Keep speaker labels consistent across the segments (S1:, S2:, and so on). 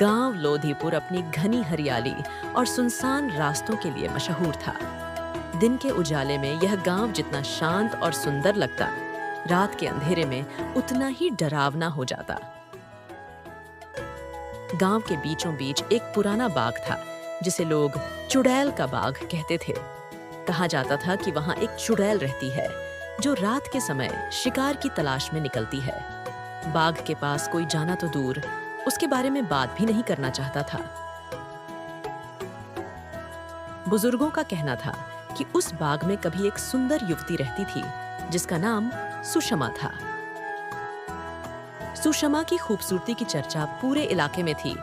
S1: गांव लोधीपुर अपनी घनी हरियाली और सुनसान रास्तों के लिए मशहूर था। दिन के उजाले में यह गांव जितना शांत और सुंदर लगता, रात के अंधेरे में उतना ही डरावना हो जाता। गांव के बीचों बीच एक पुराना बाग था जिसे लोग चुड़ैल का बाग कहते थे। कहा जाता था कि वहां एक चुड़ैल रहती है जो रात के समय शिकार की तलाश में निकलती है। बाग के पास कोई जाना तो दूर, उसके बारे में बात भी नहीं करना चाहता था। बुजुर्गों का कहना था कि उस बाग में कभी एक सुंदर युवती रहती थी जिसका नाम सुषमा था। सुषमा की खूबसूरती की चर्चा पूरे इलाके में थी,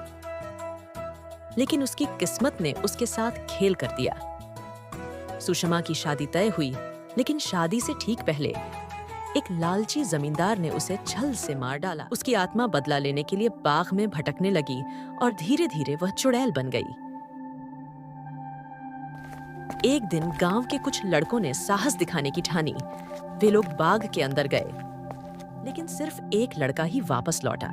S1: लेकिन उसकी किस्मत ने उसके साथ खेल कर दिया। सुषमा की शादी तय हुई, लेकिन शादी से ठीक पहले एक लालची जमींदार ने उसे छल से मार डाला। उसकी आत्मा बदला लेने के लिए बाग में भटकने लगी और धीरे धीरे वह चुड़ैल बन गई। एक दिन गांव के कुछ लड़कों ने साहस दिखाने की ठानी। वे लोग बाग के अंदर गए, लेकिन सिर्फ एक लड़का ही वापस लौटा।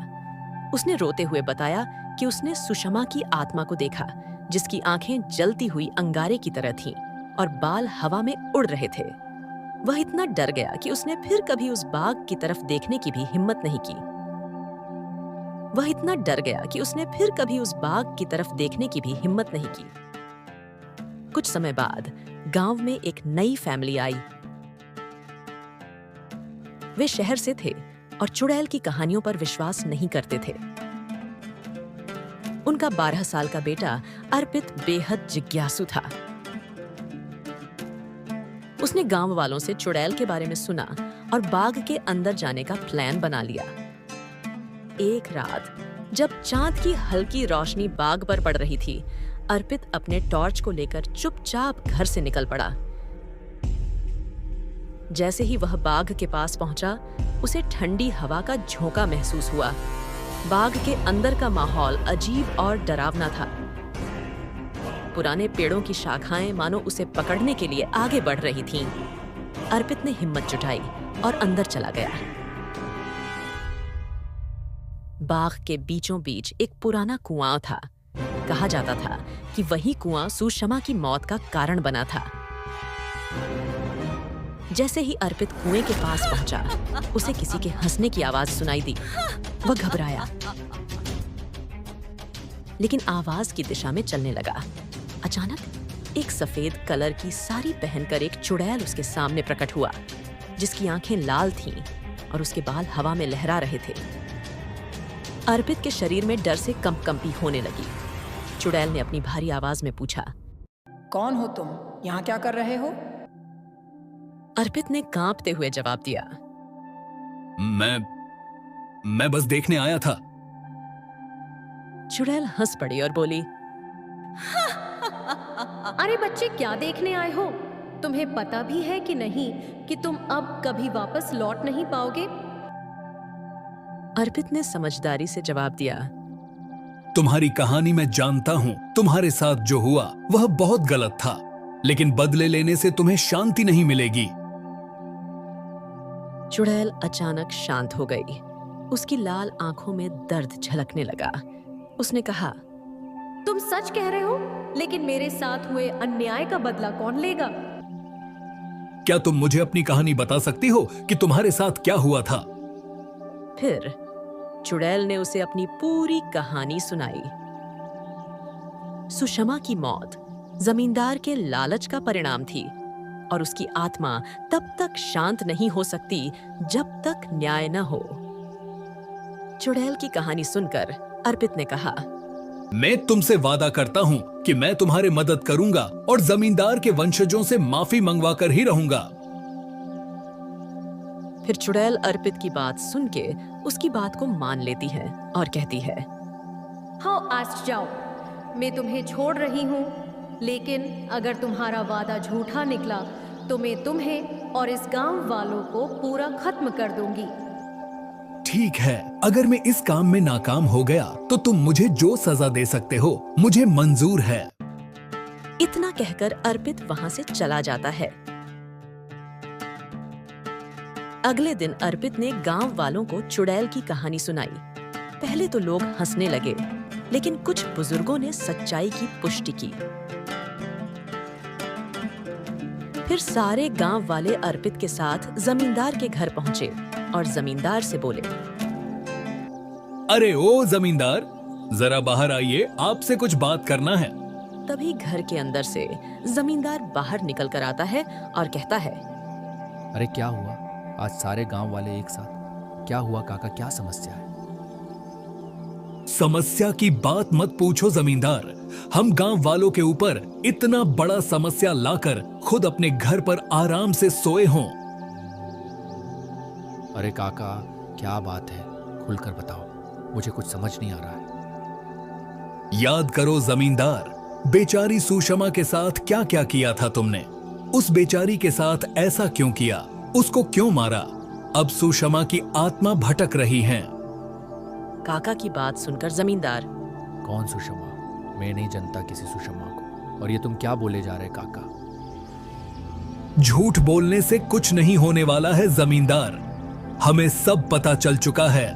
S1: उसने रोते हुए बताया कि उसने सुषमा की आत्मा को देखा, जिसकी आंखें जलती हुई अंगारे की तरह थीं और बाल हवा में उड़ रहे थे। वह इतना डर गया कि उसने फिर कभी उस बाग की तरफ देखने की भी हिम्मत नहीं की। वह इतना डर गया कि उसने फिर कभी उस बाग की तरफ देखने की भी हिम्मत नहीं की। कुछ समय बाद गांव में एक नई फैमिली आई। वे शहर से थे और चुड़ैल की कहानियों पर विश्वास नहीं करते थे। उनका 12 साल का बेटा अर्पित बेहद जिज्ञासु था। उसने गांव वालों से चुड़ैल के बारे में सुना और बाग के अंदर जाने का प्लान बना लिया। एक रात जब चांद की हल्की रोशनी बाग पर पड़ रही थी, अर्पित अपने टॉर्च को लेकर चुपचाप घर से निकल पड़ा। जैसे ही वह बाग के पास पहुंचा, उसे ठंडी हवा का झोंका महसूस हुआ। बाग के अंदर का माहौल अजीब और डरावना था। पुराने पेड़ों की शाखाएं मानो उसे पकड़ने के लिए आगे बढ़ रही थीं। अर्पित ने हिम्मत जुटाई और अंदर चला गया। बाग के बीचों बीच एक पुराना कुआं था। कहा जाता था कि वही कुआं सुषमा की मौत का कारण बना था। जैसे ही अर्पित कुएं के पास पहुंचा, उसे किसी के हंसने की आवाज सुनाई दी। वह घबराया, लेकिन आवाज की दिशा में चलने लगा। अचानक एक सफेद कलर की साड़ी पहनकर एक चुड़ैल उसके सामने प्रकट हुआ, जिसकी आंखें लाल थीं और उसके बाल हवा में लहरा रहे थे। अर्पित के शरीर में डर से कंपकंपी होने लगी। चुड़ैल ने अपनी भारी आवाज में पूछा,
S2: कौन हो तुम? यहाँ क्या कर रहे हो?
S1: अर्पित ने कांपते हुए जवाब दिया,
S3: मैं बस देखने आया था।
S1: चुड़ैल हंस पड़ी और बोली,
S4: अरे बच्चे, क्या देखने आए हो? तुम्हें पता भी है कि नहीं कि तुम अब कभी वापस लौट नहीं पाओगे?
S1: अर्पित ने समझदारी से जवाब दिया,
S3: तुम्हारी कहानी मैं जानता हूँ। तुम्हारे साथ जो हुआ वह बहुत गलत था, लेकिन बदले लेने से तुम्हें शांति नहीं मिलेगी।
S1: चुड़ैल अचानक शांत हो गई। उसकी लाल आंखों में दर्द झलकने लगा। उसने कहा,
S4: तुम सच कह रहे हो, लेकिन मेरे साथ हुए अन्याय का बदला कौन लेगा?
S3: क्या तुम मुझे अपनी कहानी बता सकती हो कि तुम्हारे साथ क्या हुआ था?
S1: फिर चुड़ैल ने उसे अपनी पूरी कहानी सुनाई। सुषमा की मौत जमींदार के लालच का परिणाम थी और उसकी आत्मा तब तक शांत नहीं हो सकती जब तक न्याय न हो। चुड़ैल की कहानी सुनकर अर्पित ने कहा,
S3: मैं तुमसे वादा करता हूँ कि मैं तुम्हारी मदद करूंगा और जमींदार के वंशजों से माफी मंगवा कर ही रहूंगा।
S1: फिर चुड़ैल अर्पित की बात सुन के उसकी बात को मान लेती है और कहती है,
S4: हाँ, आज जाओ, मैं तुम्हें छोड़ रही हूँ, लेकिन अगर तुम्हारा वादा झूठा निकला तो मैं तुम्हें और इस गांव वालों को पूरा खत्म कर दूंगी।
S3: ठीक है, अगर मैं इस काम में नाकाम हो गया तो तुम मुझे जो सजा दे सकते हो मुझे मंजूर है।
S1: इतना कहकर अर्पित वहां से चला जाता है। अगले दिन अर्पित ने गांव वालों को चुड़ैल की कहानी सुनाई। पहले तो लोग हंसने लगे, लेकिन कुछ बुजुर्गों ने सच्चाई की पुष्टि की। फिर सारे गांव वाले अर्पित के साथ जमींदार के घर पहुंचे और जमींदार से बोले,
S3: अरे ओ जमींदार, जरा बाहर आइए, आपसे कुछ बात करना है।
S1: तभी घर के अंदर से जमींदार बाहर निकल कर आता है और कहता है,
S5: अरे क्या हुआ आज सारे गांव वाले एक साथ? क्या हुआ काका, क्या समस्या है?
S3: समस्या की बात मत पूछो जमींदार, हम गांव वालों के ऊपर इतना बड़ा समस्या लाकर खुद अपने घर पर आराम से सोए हों।
S5: अरे काका क्या बात है, खुलकर बताओ, मुझे कुछ समझ नहीं आ रहा है।
S3: याद करो जमींदार, बेचारी सुषमा के साथ क्या क्या किया था तुमने? उस बेचारी के साथ ऐसा क्यों किया? उसको क्यों मारा? अब सुषमा की आत्मा भटक रही है।
S1: काका की बात सुनकर जमींदार,
S5: कौन सुषमा? मैं नहीं जानता किसी सुषमा को। और ये तुम क्या बोले जा रहे काका?
S3: झूठ बोलने से कुछ नहीं होने वाला है जमींदार, हमें सब पता चल चुका है।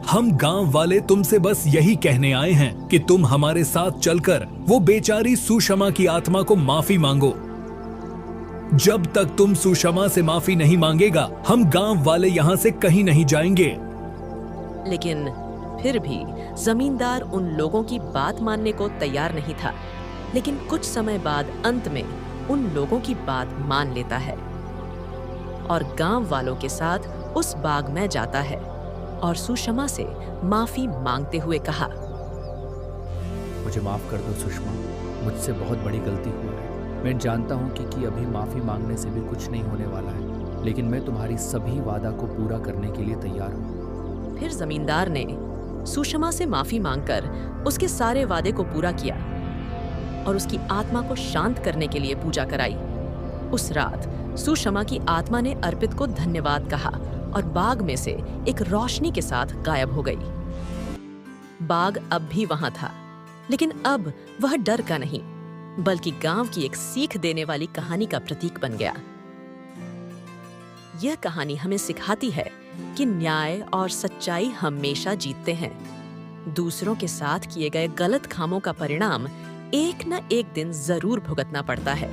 S3: हम गांव वाले तुमसे बस यही कहने आए हैं कि तुम हमारे साथ चलकर वो बेचारी सुषमा की आत्मा को माफी मांगो। जब तक तुम सुषमा से माफी नहीं मांगेगा, हम गांव वाले यहां से कहीं नहीं जाएंगे।
S1: लेकिन फिर भी जमींदार उन लोगों की बात मानने को तैयार नहीं था। लेकिन कुछ समय बाद अंत में उन लोगों की बात मान लेता है और गांव वालों के साथ उस बाग में जाता है और सुषमा से माफी मांगते हुए कहा,
S5: मुझे माफ कर दो सुषमा, मुझसे बहुत बड़ी गलती हुआ है। मैं जानता हूँ कि अभी माफी मांगने से भी कुछ नहीं होने वाला है, लेकिन मैं तुम्हारी सभी वादा को पूरा करने के लिए तैयार हूँ।
S1: फिर जमींदार ने सुषमा से माफी मांगकर उसके सारे वादे को पूरा किया और उसकी आत्मा को शांत करने के लिए पूजा कराई। उस रात सुषमा की आत्मा ने अर्पित को धन्यवाद कहा और बाग में से एक रोशनी के साथ गायब हो गई। बाग अब भी वहां था, लेकिन अब वह डर का नहीं बल्कि गांव की एक सीख देने वाली कहानी का प्रतीक बन गया। यह कहानी हमें सिखाती है कि न्याय और सच्चाई हमेशा जीतते हैं। दूसरों के साथ किए गए गलत कामों का परिणाम एक न एक दिन जरूर भुगतना पड़ता है।